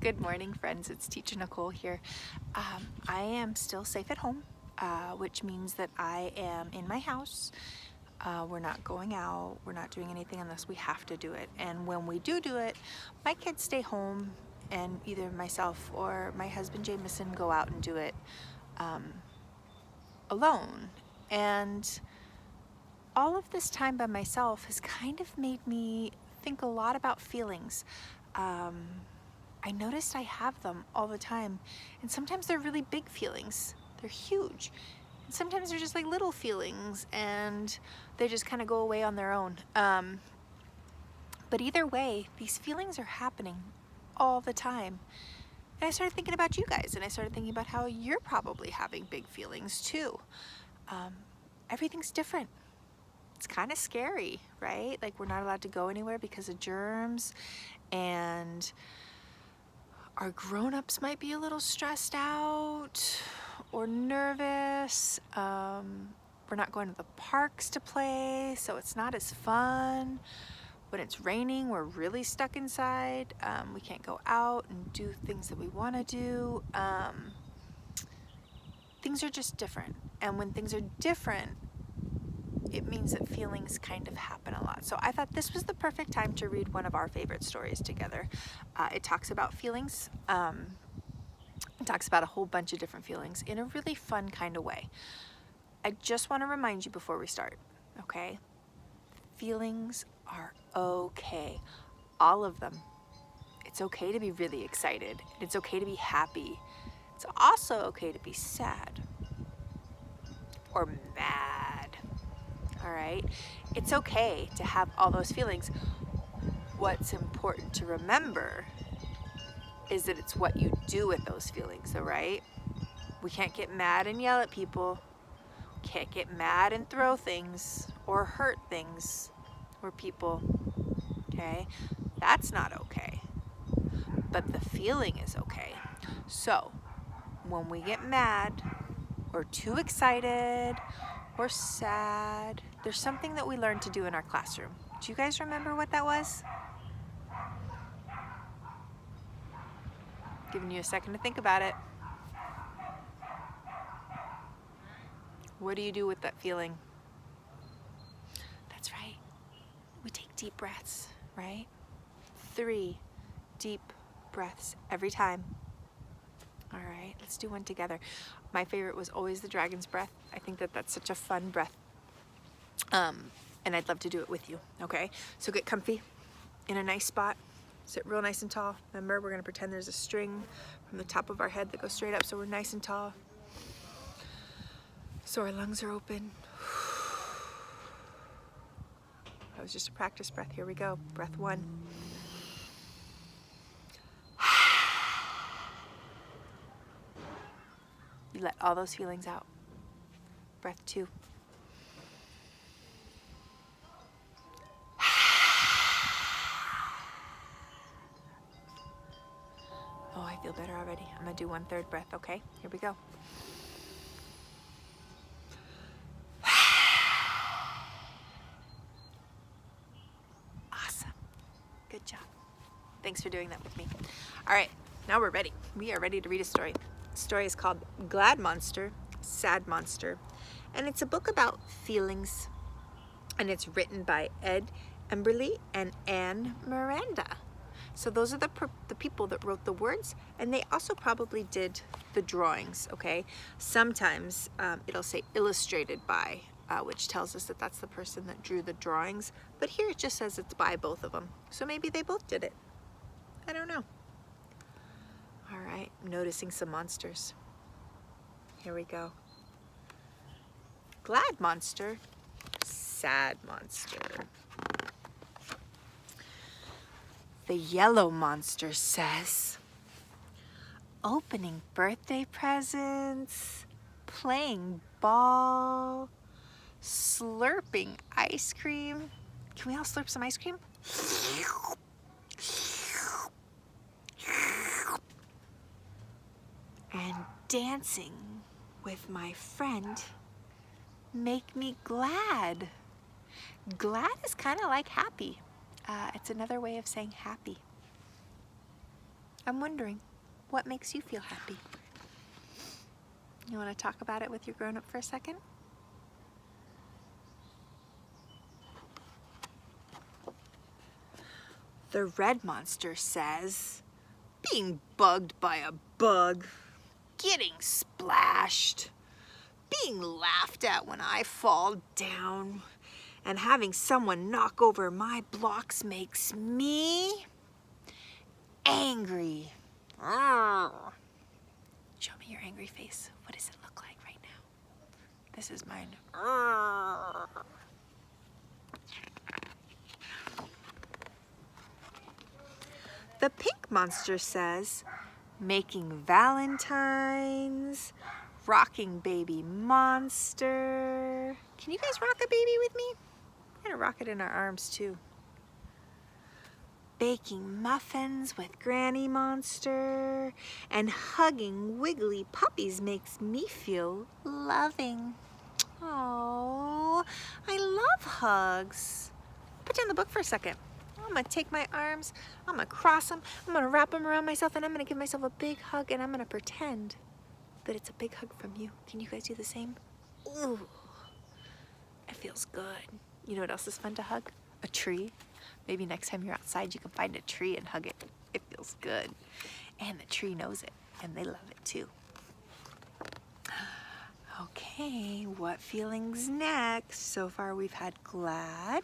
Good morning, friends. It's Teacher Nicole here. I am still safe at home, which means that I am in my house. We're not going out. We're not doing anything unless we have to do it. And when we do it, my kids stay home, and either myself or my husband Jameson go out and do it alone. And all of this time by myself has kind of made me think a lot about feelings. I noticed I have them all the time, and sometimes they're really big feelings. They're huge. And sometimes they're just like little feelings, and they just kind of go away on their own. But either way, these feelings are happening all the time. And I started thinking about you guys, and I started thinking about how you're probably having big feelings too. Everything's different. It's kind of scary, right? Like we're not allowed to go anywhere because of germs, and our grown-ups might be a little stressed out or nervous. We're not going to the parks to play, so it's not as fun. When it's raining, we're really stuck inside. We can't go out and do things that we want to do. Things are just different. And when things are different, it means that feelings kind of happen a lot. So I thought this was the perfect time to read one of our favorite stories together. It talks about feelings. It talks about a whole bunch of different feelings in a really fun kind of way. I just want to remind you before we start, okay? Feelings are okay. All of them. It's okay to be really excited. It's okay to be happy. It's also okay to be sad or mad. All right? It's okay to have all those feelings. What's important to remember is that it's what you do with those feelings, all right? We can't get mad and yell at people. We can't get mad and throw things or hurt things or people, okay? That's not okay. But the feeling is okay. So, when we get mad or too excited or sad, there's something that we learned to do in our classroom. Do you guys remember what that was? Giving you a second to think about it. What do you do with that feeling? That's right. We take deep breaths, right? 3 deep breaths every time. All right, let's do one together. My favorite was always the dragon's breath. I think that that's such a fun breath. And I'd love to do it with you, okay? So get comfy in a nice spot. Sit real nice and tall. Remember, we're gonna pretend there's a string from the top of our head that goes straight up, so we're nice and tall. So our lungs are open. That was just a practice breath. Here we go. Breath 1. You let all those feelings out. Breath 2. Oh, I feel better already. I'm gonna do 1/3 breath, okay? Here we go. Awesome. Good job. Thanks for doing that with me. All right, now we're ready. We are ready to read a story. The story is called Glad Monster, Sad Monster, and it's a book about feelings, and it's written by Ed Emberley and Anne Miranda. So those are the people that wrote the words, and they also probably did the drawings, okay? Sometimes it'll say illustrated by, which tells us that that's the person that drew the drawings, but here it just says it's by both of them. So maybe they both did it. I don't know. All right, I'm noticing some monsters. Here we go. Glad monster, sad monster. The yellow monster says, opening birthday presents, playing ball, slurping ice cream. Can we all slurp some ice cream? And dancing with my friend make me glad. Glad is kind of like happy. It's another way of saying happy. I'm wondering, what makes you feel happy? You want to talk about it with your grown-up for a second? The red monster says, being bugged by a bug, getting splashed, being laughed at when I fall down, and having someone knock over my blocks makes me angry. Show me your angry face. What does it look like right now? This is mine. The pink monster says, making valentines, rocking baby monster. Can you guys rock a baby with me? We're gonna rock it in our arms too. Baking muffins with Granny Monster, and hugging wiggly puppies makes me feel loving. Oh, I love hugs. Put down the book for a second. I'm gonna take my arms, I'm gonna cross them, I'm gonna wrap them around myself, and I'm gonna give myself a big hug, and I'm gonna pretend that it's a big hug from you. Can you guys do the same? Ooh, it feels good. You know what else is fun to hug? A tree. Maybe next time you're outside, you can find a tree and hug it. It feels good. And the tree knows it, and they love it too. Okay, what feelings next? So far we've had glad,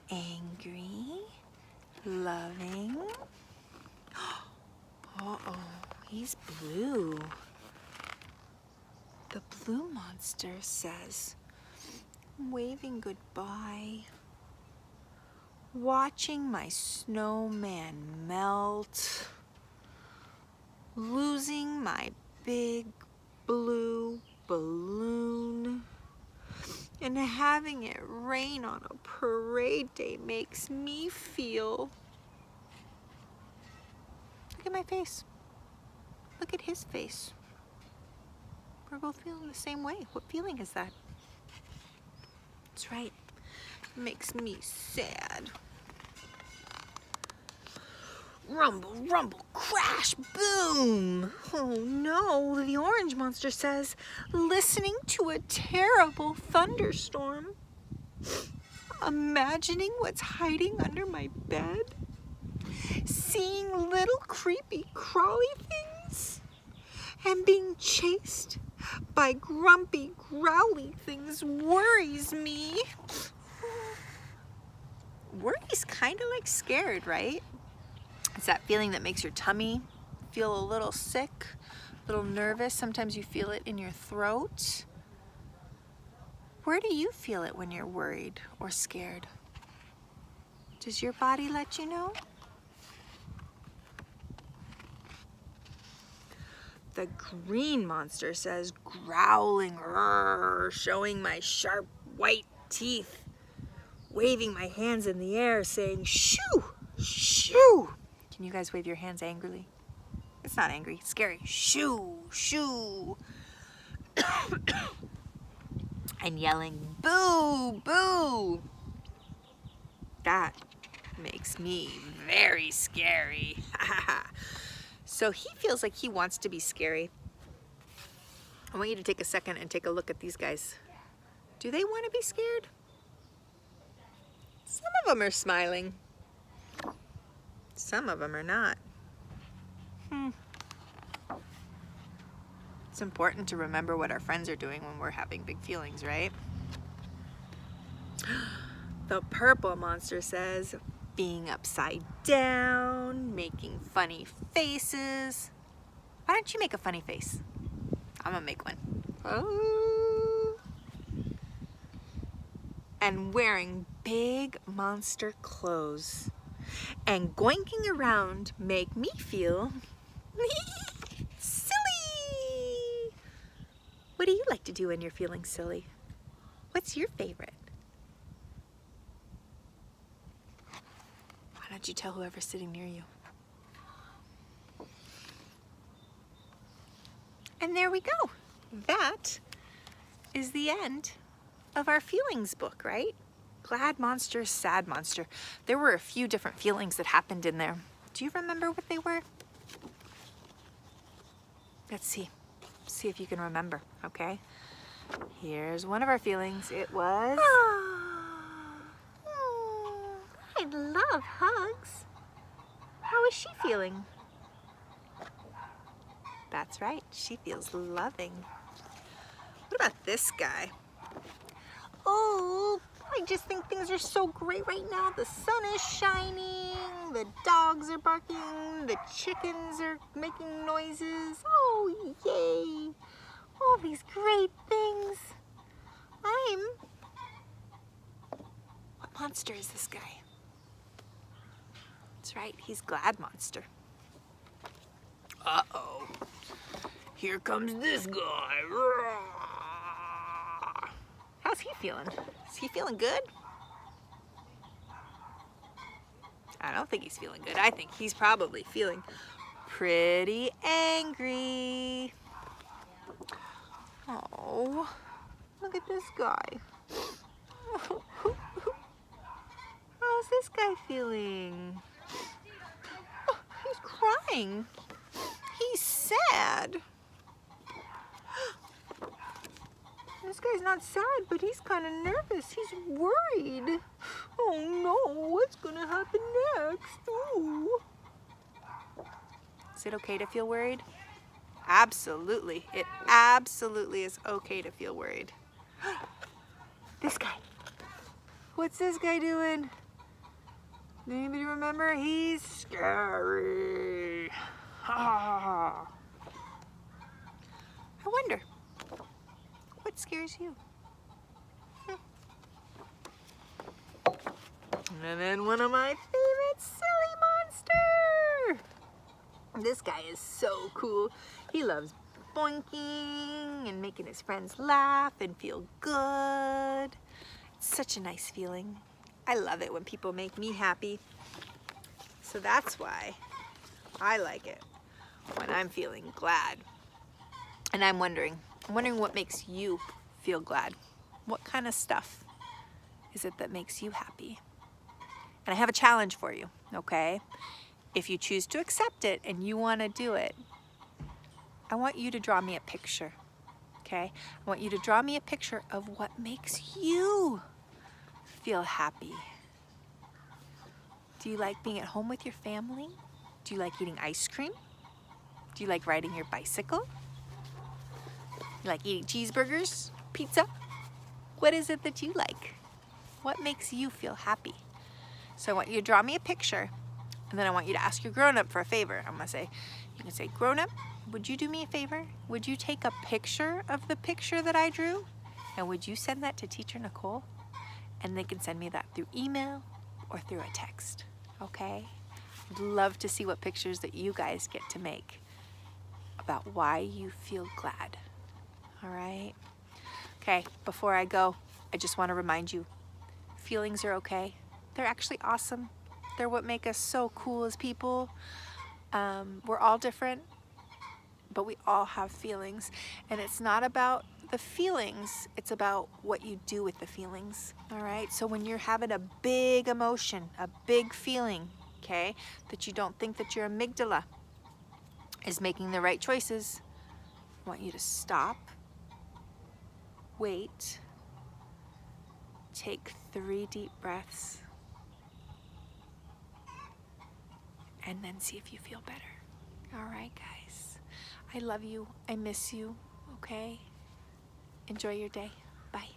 angry, loving. Uh-oh, he's blue. The blue monster says, waving goodbye, watching my snowman melt, losing my big blue balloon, and having it rain on a parade day makes me feel... Look at my face. Look at his face. We're both feeling the same way. What feeling is that? That's right. It makes me sad. Rumble, rumble, crash, boom! Oh no, the orange monster says, listening to a terrible thunderstorm, imagining what's hiding under my bed, seeing little creepy crawly things, and being chased by grumpy growly things worries me. Worry's kind of like scared, right? It's that feeling that makes your tummy feel a little sick, a little nervous. Sometimes you feel it in your throat. Where do you feel it when you're worried or scared? Does your body let you know? The green monster says, growling, showing my sharp white teeth, waving my hands in the air, saying, shoo, shoo. Can you guys wave your hands angrily? It's not angry, it's scary. Shoo, shoo. And yelling, boo, boo. That makes me very scary. So he feels like he wants to be scary. I want you to take a second and take a look at these guys. Do they want to be scared? Some of them are smiling. Some of them are not. It's important to remember what our friends are doing when we're having big feelings, right? The purple monster says, being upside down, making funny faces. Why don't you make a funny face? I'm gonna make one. Oh. And wearing big monster clothes and goinking around make me feel silly. What do you like to do when you're feeling silly? What's your favorite? Why don't you tell whoever's sitting near you? And there we go. That is the end of our feelings book, right? Glad monster, sad monster. There were a few different feelings that happened in there. Do you remember what they were? Let's see. See if you can remember, okay? Here's one of our feelings. It was... I love hugs. How is she feeling? That's right, she feels loving. What about this guy? Oh, I just think things are so great right now. The sun is shining, the dogs are barking, the chickens are making noises. Oh, yay. All these great things. What monster is this guy? That's right, he's Glad Monster. Uh-oh. Here comes this guy. How's he feeling? Is he feeling good? I don't think he's feeling good. I think he's probably feeling pretty angry. Oh, look at this guy. How's this guy feeling? Oh, he's crying. He's sad. This guy's not sad, but he's kind of nervous. He's worried. Oh no, what's gonna happen next? Ooh. Is it okay to feel worried? Absolutely. It absolutely is okay to feel worried. This guy. What's this guy doing? Anybody remember? He's scary. I wonder, what scares you? And then one of my favorite, Silly Monster. This guy is so cool. He loves boinking and making his friends laugh and feel good. It's such a nice feeling. I love it when people make me happy. So that's why I like it when I'm feeling glad. And I'm wondering what makes you feel glad. What kind of stuff is it that makes you happy? And I have a challenge for you, okay? If you choose to accept it and you want to do it, I want you to draw me a picture, okay? I want you to draw me a picture of what makes you feel happy. Do you like being at home with your family? Do you like eating ice cream? Do you like riding your bicycle? You like eating cheeseburgers, pizza? What is it that you like? What makes you feel happy? So I want you to draw me a picture, and then I want you to ask your grown-up for a favor. I'm gonna say, you can say, grown-up, would you do me a favor? Would you take a picture of the picture that I drew? And would you send that to Teacher Nicole? And they can send me that through email or through a text, okay? I'd love to see what pictures that you guys get to make about why you feel glad, all right? Okay, before I go, I just want to remind you, feelings are okay. They're actually awesome. They're what make us so cool as people. We're all different, but we all have feelings. And it's not about the feelings, it's about what you do with the feelings, all right? So when you're having a big emotion, a big feeling, okay, that you don't think that your amygdala is making the right choices, I want you to stop, wait, take 3 deep breaths, and then see if you feel better. All right, guys. I love you. I miss you, okay? Enjoy your day. Bye.